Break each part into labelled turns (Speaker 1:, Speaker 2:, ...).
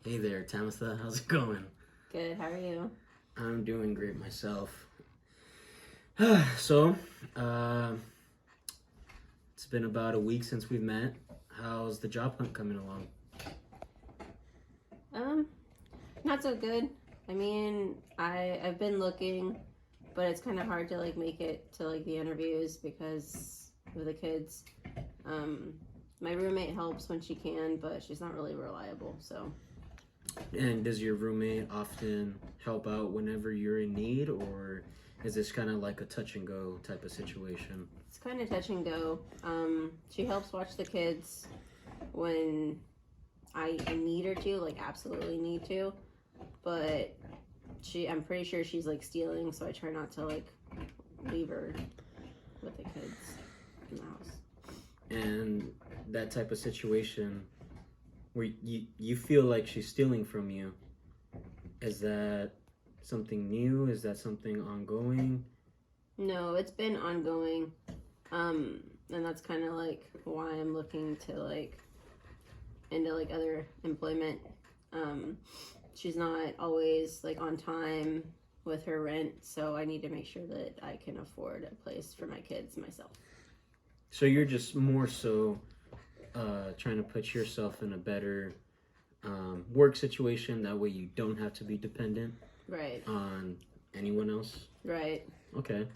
Speaker 1: Hey there, Tamitha. How's it going?
Speaker 2: Good, how are you?
Speaker 1: I'm doing great myself. so, uh, it's been about a week since we've met. How's the job hunt coming along?
Speaker 2: Um, Not so good. I mean, I've been looking, but it's kind of hard to like make it to like the interviews because of the kids. Um, my roommate helps when she can, but she's not really reliable, so.
Speaker 1: And does your roommate often help out whenever you're in need, or is this kind of like a touch and go type of situation?
Speaker 2: It's kind of touch and go. She helps watch the kids when I need her to, like absolutely need to, but I'm pretty sure she's like stealing, so I try not to like leave her with the kids in the house.
Speaker 1: And that type of situation where you feel like she's stealing from you, is that something new? Is that something ongoing?
Speaker 2: No, it's been ongoing. And that's kind of like why I'm looking to like into like other employment. She's not always like on time with her rent, so I need to make sure that I can afford a place for my kids myself.
Speaker 1: So you're just more so trying to put yourself in a better work situation. That way you don't have to be dependent
Speaker 2: Right.
Speaker 1: on anyone else.
Speaker 2: Right.
Speaker 1: Okay.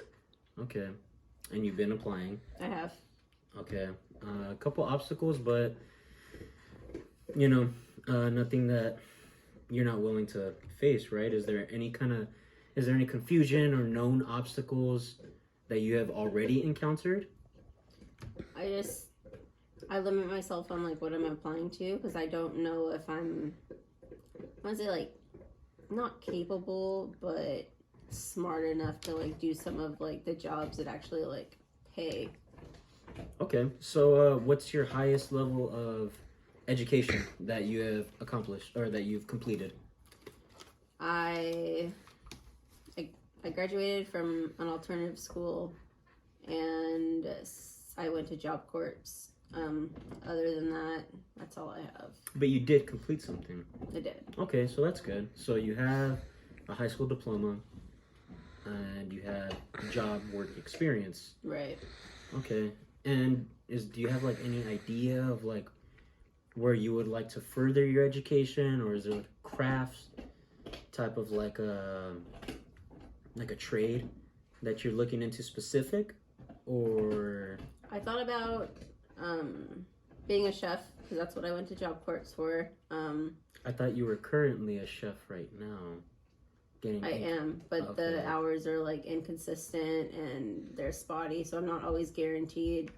Speaker 1: And you've been applying.
Speaker 2: I have.
Speaker 1: Okay. A couple obstacles, but nothing that you're not willing to face, right? Is there any confusion or known obstacles that you have already encountered?
Speaker 2: I limit myself on like what I'm applying to because I don't know if I want to say like not capable, but smart enough to like do some of like the jobs that actually like pay.
Speaker 1: Okay, so what's your highest level of education that you have accomplished or that you've completed?
Speaker 2: I graduated from an alternative school, and I went to Job Corps. Other than that, that's all I have.
Speaker 1: But you did complete something.
Speaker 2: I did.
Speaker 1: Okay, so that's good. So you have a high school diploma, and you have job work experience.
Speaker 2: Right.
Speaker 1: Okay, and do you have like any idea of like where you would like to further your education, or is there like crafts type of like a trade that you're looking into specific, or?
Speaker 2: I thought about being a chef because that's what I went to Job Corps for.
Speaker 1: I thought you were currently a chef right now.
Speaker 2: I am, but
Speaker 1: Okay.
Speaker 2: the hours are like inconsistent and they're spotty, so I'm not always guaranteed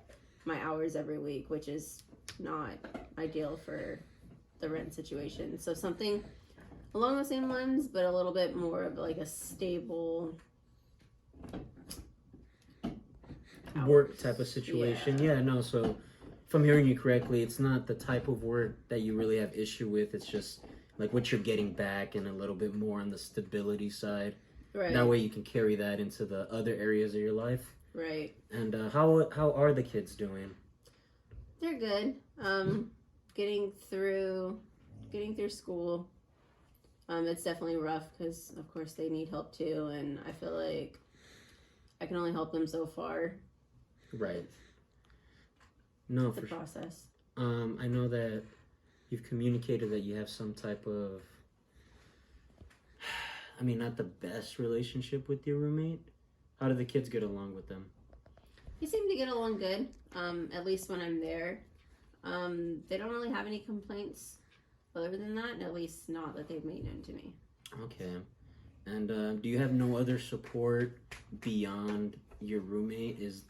Speaker 2: my hours every week, which is not ideal for the rent situation. So something along the same lines, but a little bit more of like a stable
Speaker 1: work type of situation.
Speaker 2: Yeah.
Speaker 1: Yeah, no, so if I'm hearing you correctly, it's not the type of work that you really have issue with. It's just like what you're getting back and a little bit more on the stability side.
Speaker 2: Right.
Speaker 1: That way you can carry that into the other areas of your life.
Speaker 2: Right.
Speaker 1: And how are the kids doing?
Speaker 2: They're good. Getting through school. It's definitely rough because of course they need help too, and I feel like I can only help them so far.
Speaker 1: Right. No,
Speaker 2: It's a
Speaker 1: for sure.
Speaker 2: process.
Speaker 1: I know that you've communicated that you have some type of, I mean, not the best relationship with your roommate. How do the kids get along with them?
Speaker 2: They seem to get along good, at least when I'm there. They don't really have any complaints other than that, and at least not that they've made known to me.
Speaker 1: Okay. And do you have no other support beyond your roommate? Is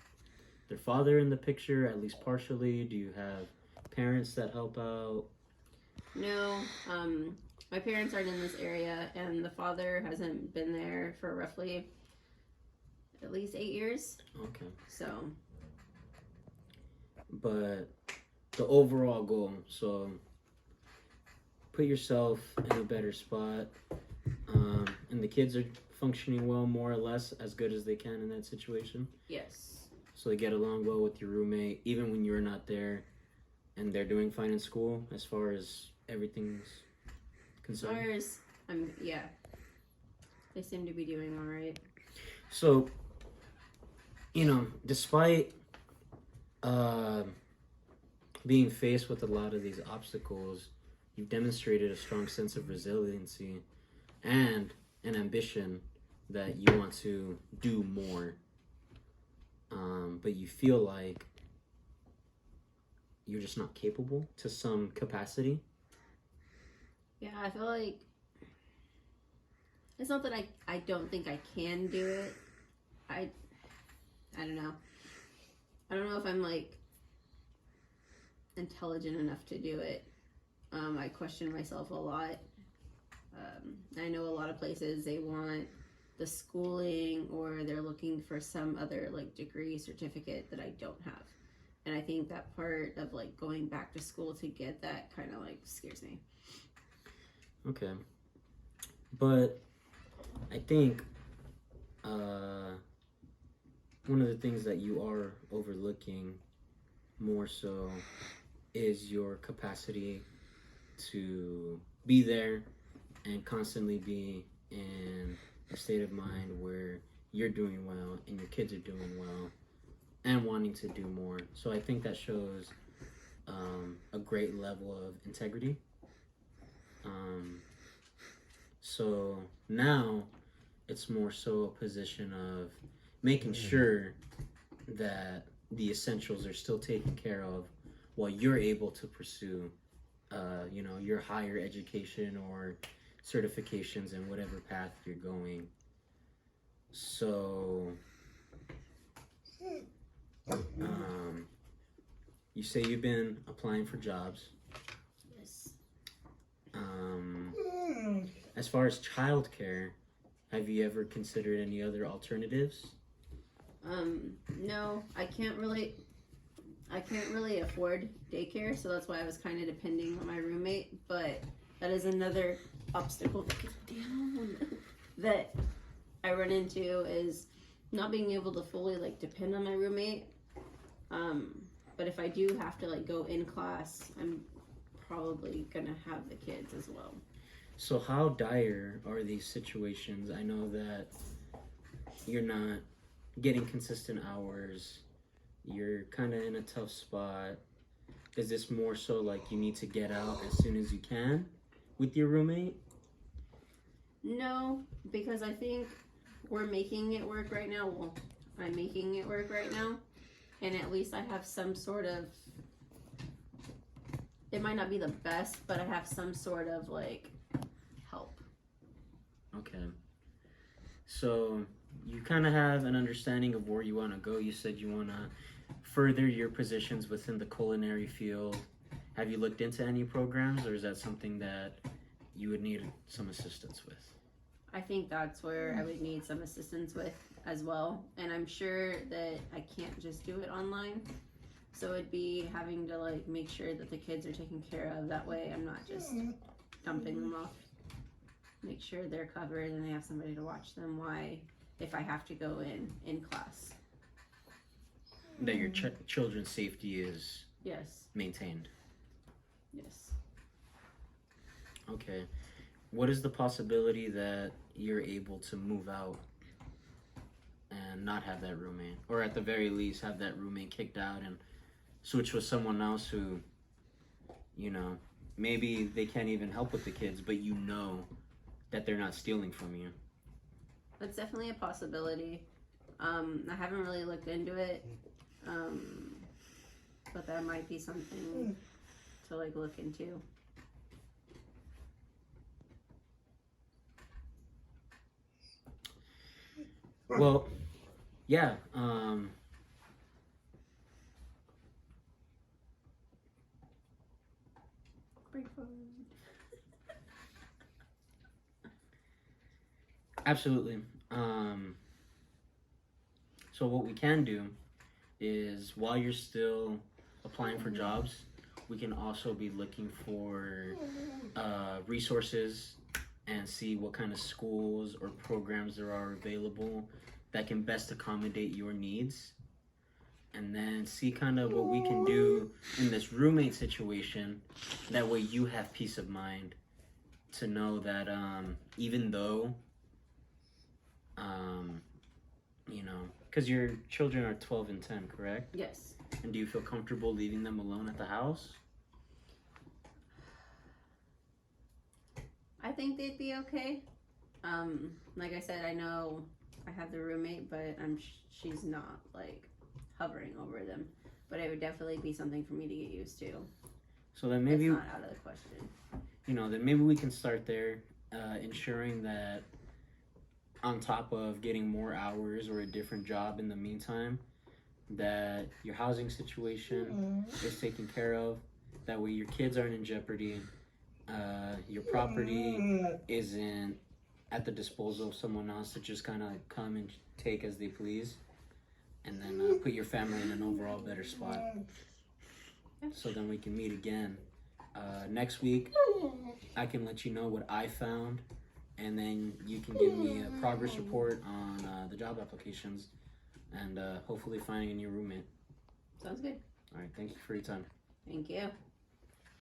Speaker 1: their father in the picture, at least partially? Do you have parents that help out?
Speaker 2: No, my parents aren't in this area, and the father hasn't been there for roughly at least 8 years.
Speaker 1: Okay.
Speaker 2: So.
Speaker 1: But the overall goal, so put yourself in a better spot, and the kids are functioning well, more or less as good as they can in that situation.
Speaker 2: Yes.
Speaker 1: So they get along well with your roommate, even when you're not there, and they're doing fine in school as far as everything's
Speaker 2: As far as yeah, they seem to be doing all right.
Speaker 1: So, despite being faced with a lot of these obstacles, you've demonstrated a strong sense of resiliency and an ambition that you want to do more. But you feel like you're just not capable to some capacity.
Speaker 2: Yeah, I feel like it's not that I don't think I can do it. I don't know. I don't know if I'm like intelligent enough to do it. I question myself a lot. I know a lot of places they want the schooling or they're looking for some other like degree certificate that I don't have. And I think that part of like going back to school to get that kind of like scares me.
Speaker 1: Okay. But I think one of the things that you are overlooking more so is your capacity to be there and constantly be in a state of mind where you're doing well and your kids are doing well and wanting to do more. So I think that shows a great level of integrity. So now it's more so a position of making sure that the essentials are still taken care of while you're able to pursue your higher education or certifications in whatever path you're going. So you say you've been applying for jobs.
Speaker 2: Yes.
Speaker 1: As far as childcare, have you ever considered any other alternatives?
Speaker 2: No, I can't really afford daycare, so that's why I was kind of depending on my roommate. But that is another obstacle that I run into is not being able to fully like depend on my roommate. But if I do have to like go in class, I'm probably gonna have the kids as well.
Speaker 1: So how dire are these situations? I know that you're not getting consistent hours. You're kind of in a tough spot. Is this more so like you need to get out as soon as you can with your roommate?
Speaker 2: No, because I think we're making it work right now. Well, I'm making it work right now. And at least I have some sort of, it might not be the best, but I have some sort of like help.
Speaker 1: Okay. So you kind of have an understanding of where you want to go. You said you want to further your positions within the culinary field. Have you looked into any programs, or is that something that you would need some assistance with?
Speaker 2: I think that's where I would need some assistance with as well. And I'm sure that I can't just do it online. So it'd be having to like make sure that the kids are taken care of. That way I'm not just dumping them off. Make sure they're covered and they have somebody to watch them. Why, if I have to go in class.
Speaker 1: That your children's safety is
Speaker 2: Yes.
Speaker 1: maintained.
Speaker 2: Yes.
Speaker 1: Okay. What is the possibility that you're able to move out and not have that roommate? Or at the very least have that roommate kicked out and switch with someone else who, maybe they can't even help with the kids, but that they're not stealing from you?
Speaker 2: That's definitely a possibility. I haven't really looked into it. But that might be something to like look into.
Speaker 1: Well, yeah. Absolutely. So what we can do is while you're still applying for jobs, we can also be looking for resources and see what kind of schools or programs there are available that can best accommodate your needs, and then see kind of what we can do in this roommate situation. That way you have peace of mind to know that even though, you know, because your children are 12 and 10, correct?
Speaker 2: Yes.
Speaker 1: And do you feel comfortable leaving them alone at the house?
Speaker 2: I think they'd be okay. Like I said, I know I have the roommate, but she's not like hovering over them. But it would definitely be something for me to get used to.
Speaker 1: So then maybe,
Speaker 2: It's not out of the question.
Speaker 1: you know, then maybe we can start there, ensuring that on top of getting more hours or a different job in the meantime, that your housing situation is taken care of. That way your kids aren't in jeopardy. Your property isn't at the disposal of someone else to just kind of come and take as they please. And then put your family in an overall better spot. So then we can meet again. Next week, I can let you know what I found. And then you can give me a progress report on the job applications. And hopefully finding a new roommate.
Speaker 2: Sounds good.
Speaker 1: All right, thank you for your time.
Speaker 2: Thank you.